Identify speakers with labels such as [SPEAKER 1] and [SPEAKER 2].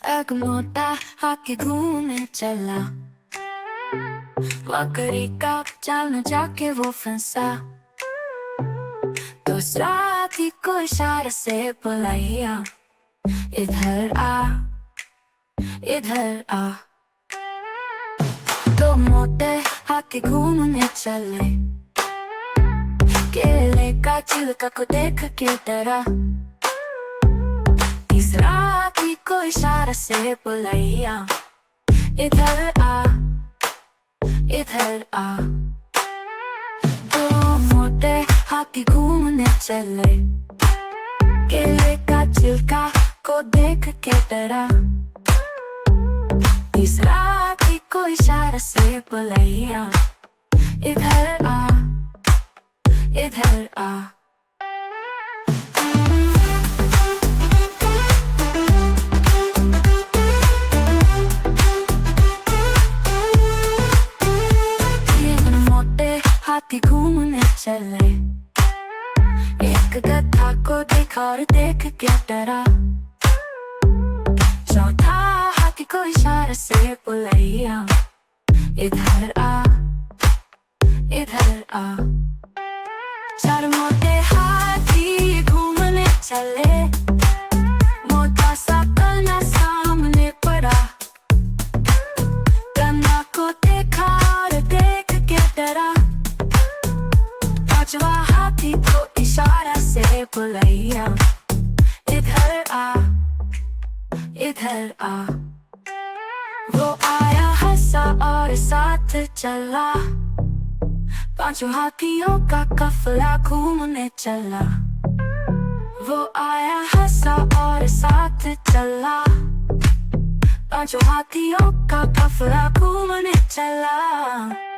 [SPEAKER 1] एक मोटा हाथी घूमने चला, बकरी का जाल न जाके वो फंसा। दूसरा हाथी को इशारे से बुलाया, इधर आ इधर आ। दो मोटे हाथी घूमने चले, केले का छिलका को देख के डरा। तीसरा हाथी को इशारे से बुलाया, इधर आ इधर आ। दो मोटे हाथी घूमने चले, केले का छिलका को देख के डरा। तीसरा हाथी को इशारे से बुलाया, इधर आ इधर आ। हाथी घूमने चले, एक गधा को देखा और देख के डरा। चौथा हाथी को इशारे से बुलाया, इधर आ इधर आ। चार मोटे हाथी घूमने चले, मोटा सा कलना सामने पड़ा। गन्ना को देखा और देख के डरा। पांचवा हाथी को इशारा से बुलाया, इधर आ इधर आ। वो आया हंसा और साथ चला, पांचों हाथियों का काफिला घूमने चला। वो आया हंसा और साथ चला, पांचों हाथियों का काफिला घूमने चला।